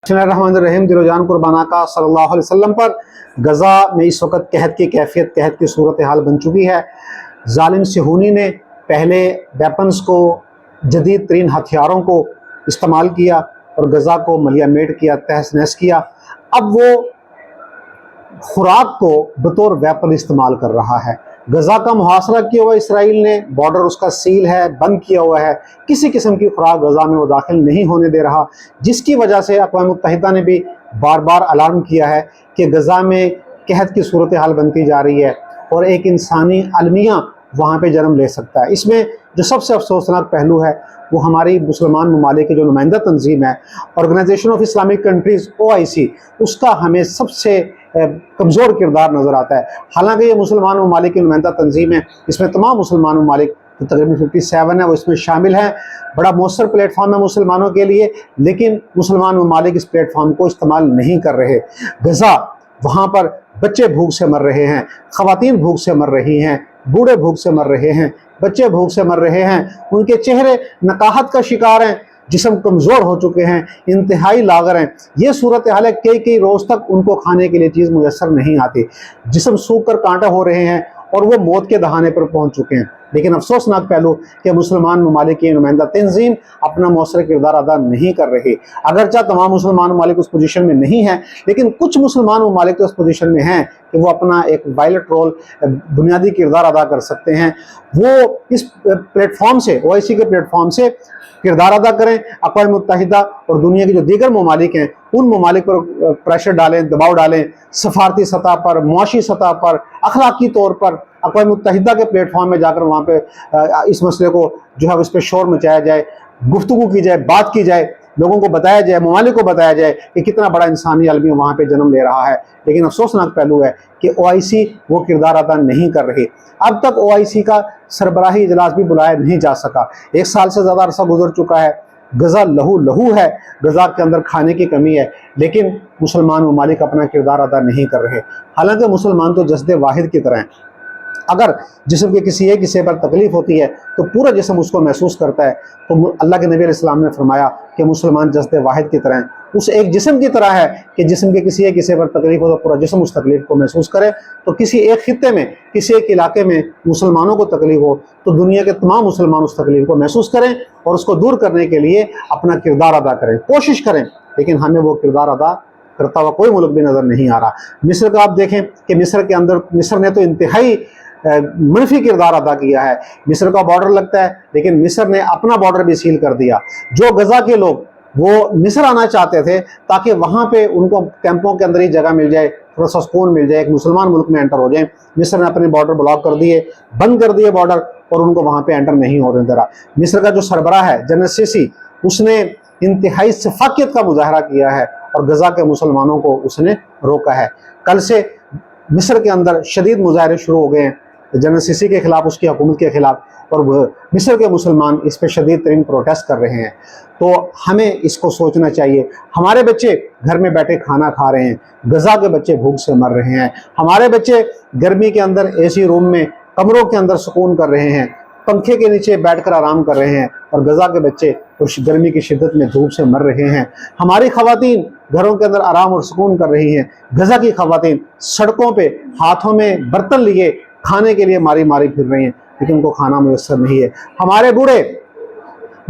बिस्मिल्लाहिर्रहमानिर्रहीम। दिलो जान कुर्बाना का सल्लल्लाहु अलैहि वसल्लम पर। गज़ा में इस वक्त कहत की कैफियत, कहत की सूरत हाल बन चुकी है। जालिम सिहूनी ने पहले वेपन्स को, जदीद तरीन हथियारों को इस्तेमाल किया और गज़ा को मलियामेट किया, तहस नहस किया। अब वो खुराक को बतौर वेपन इस्तेमाल कर रहा है। गज़ा का मुहासरा किया हुआ इसराइल ने, बॉर्डर उसका सील है, बंद किया हुआ है, किसी किस्म की खुराक गज़ा में वो दाखिल नहीं होने दे रहा, जिसकी वजह से अक़वाम मुत्तहिदा ने भी बार बार अलार्म किया है कि गज़ा में कहत की सूरत हाल बनती जा रही है और एक इंसानी अलमिया वहाँ पे जन्म ले सकता है। इसमें जो सबसे अफसोसनाक पहलू है वो हमारी मुसलमान ममालिक की जो नुमाइंदा तंजीम है, organisation of Islamic countries OIC, उसका हमें सबसे कमज़ोर किरदार नज़र आता है। हालांकि ये मुसलमान ममालिक की नुमाइंदा तंजीम है, इसमें तमाम मुसलमान ममालिक जो तकरीबन 57 है वो इसमें शामिल हैं। बड़ा मौसर प्लेटफॉर्म है मुसलमानों के लिए, लेकिन मुसलमान ममालिक इस प्लेटफॉर्म को इस्तेमाल नहीं कर रहे। गज़ा, वहाँ पर बच्चे भूख से मर रहे हैं, ख़वातीन भूख से मर रही हैं, बूढ़े भूख से मर रहे हैं, बच्चे भूख से मर रहे हैं, उनके चेहरे नकाहत का शिकार हैं, जिस्म कमज़ोर हो चुके हैं, इंतहाई लागर हैं। ये सूरत हाल है, कई रोज़ तक उनको खाने के लिए चीज़ मुयस्सर नहीं आती, जिस्म सूख कर कांटे हो रहे हैं और वो मौत के दहाने पर पहुंच चुके हैं। लेकिन अफसोसनाक पहलू कि मुसलमान ममालिक की नुमाइंदा तंजीम अपना मौसर किरदार अदा नहीं कर रही। अगरचा तमाम मुसलमान ममालिक उस पोजीशन में नहीं हैं, लेकिन कुछ मुसलमान ममालिक तो उस पोजीशन में हैं कि वो अपना एक वायलेट रोल, बुनियादी किरदार अदा कर सकते हैं। वो इस प्लेटफॉर्म से, OIC के प्लेटफॉर्म से किरदार अदा करें, अक़वाम मुत्तहिदा और दुनिया के जो दीगर ममालिक हैं उन ममालिक पर प्रेशर डालें, दबाव डालें, सफारती सतह पर, मुआशी सतह पर, अखलाकी तौर पर अक़वाम मुत्तहिदा के प्लेटफॉर्म में जाकर वहाँ पे इस मसले को जो है उस पर शोर मचाया जाए, गुफ्तगू की जाए, बात की जाए, लोगों को बताया जाए, ममालिक को बताया जाए कि कितना बड़ा इंसानी अलमी वहाँ पे जन्म ले रहा है। लेकिन अफसोसनाक पहलू है कि OIC वो किरदार अदा नहीं कर रही। अब तक OIC का सरबराही इजलास भी बुलाया नहीं जा सका। 1 साल से ज़्यादा अरसा गुजर चुका है। गज़ा लहू लहू है, गज़ा के अंदर खाने की कमी है, लेकिन मुसलमान ममालिक अपना किरदार अदा नहीं कर रहे। हालांकि मुसलमान तो जस्दे वाहिद की तरह हैं। अगर जिस्म के किसी एक हिस्से पर तकलीफ होती है तो पूरा जिस्म उसको महसूस करता है। तो अल्लाह के नबी अलैहि सलाम ने फरमाया कि मुसलमान जस्दे वाहिद की तरह हैं, उस एक जिस्म की तरह है कि जिस्म के किसी एक हिस्से पर तकलीफ हो तो पूरा जिस्म उस तकलीफ को महसूस करे। तो किसी एक खित्ते में, किसी एक इलाके में मुसलमानों को तकलीफ हो तो दुनिया के तमाम मुसलमान उस तकलीफ को महसूस करें और उसको दूर करने के लिए अपना किरदार अदा करें, कोशिश करें। लेकिन हमें वो किरदार अदा करता हुआ कोई मुल्क भी नज़र नहीं आ रहा। मिस्र का आप देखें कि मिस्र के अंदर, मिस्र ने तो इंतहाई मनफी किरदार अदा किया है। मिस्र का बॉर्डर लगता है, लेकिन मिस्र ने अपना बॉर्डर भी सील कर दिया। जो गज़ा के लोग वो मिस्र आना चाहते थे ताकि वहाँ पे उनको कैंपों के अंदर ही जगह मिल जाए, थोड़ा सा सुकून मिल जाए, एक मुसलमान मुल्क में एंटर हो जाए, मिस्र ने अपने बॉर्डर ब्लॉक कर दिए, बंद कर दिए बॉर्डर, और उनको वहाँ पे एंटर नहीं होने दे रहा। मिस्र का जो सरबराह है जनरल सीसी, उसने इंतहाई सफाकियत का मुजाहरा किया है और गज़ा के मुसलमानों को उसने रोका है। कल से मिस्र के अंदर शदीद मुजाहरे शुरू हो गए हैं जनरल सीसी के खिलाफ, उसकी हुकूमत के खिलाफ, और मिस्र के मुसलमान इस पर शदीद तरीन प्रोटेस्ट कर रहे हैं। तो हमें इसको सोचना चाहिए। हमारे बच्चे घर में बैठे खाना खा रहे हैं, गज़ा के बच्चे भूख से मर रहे हैं। हमारे बच्चे गर्मी के अंदर AC रूम में, कमरों के अंदर सुकून कर रहे हैं, पंखे के नीचे बैठकर आराम कर रहे हैं, और गज़ा के बच्चे उस गर्मी की शिद्दत में धूप से मर रहे हैं। हमारी ख़वातीन घरों के अंदर आराम और सुकून कर रही हैं, गज़ा की ख़वातीन सड़कों पे हाथों में बर्तन लिए खाने के लिए मारी मारी फिर रही हैं, लेकिन उनको खाना मुयस्सर नहीं है। हमारे बूढ़े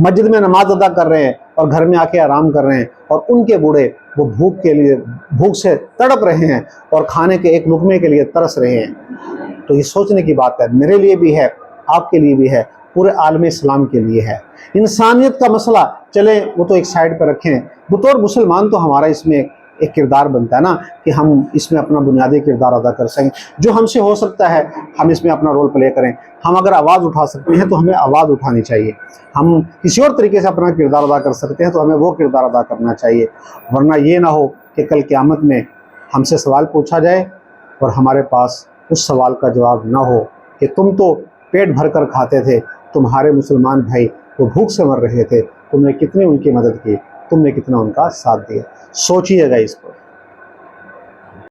मस्जिद में नमाज अदा कर रहे हैं और घर में आके आराम कर रहे हैं, और उनके बूढ़े वो भूख के लिए, भूख से तड़प रहे हैं और खाने के एक लुक़मे के लिए तरस रहे हैं। तो ये सोचने की बात है, मेरे लिए भी है, आपके लिए भी है, पूरे आलम इस्लाम के लिए है। इंसानियत का मसला चले वो तो एक साइड पर रखें, बतौर मुसलमान तो हमारा इसमें एक किरदार बनता है ना कि हम इसमें अपना बुनियादी किरदार अदा कर सकें। जो हमसे हो सकता है हम इसमें अपना रोल प्ले करें। हम अगर आवाज़ उठा सकते हैं तो हमें आवाज़ उठानी चाहिए। हम किसी और तरीके से अपना किरदार अदा कर सकते हैं तो हमें वो किरदार अदा करना चाहिए, वरना ये ना हो कि कल क़यामत में हमसे सवाल पूछा जाए और हमारे पास उस सवाल का जवाब ना हो कि तुम तो पेट भर कर खाते थे, तुम्हारे मुसलमान भाई वो भूख से मर रहे थे, तुमने कितनी उनकी मदद की, तुमने कितना उनका साथ दिया। सोचिएगा इस पर।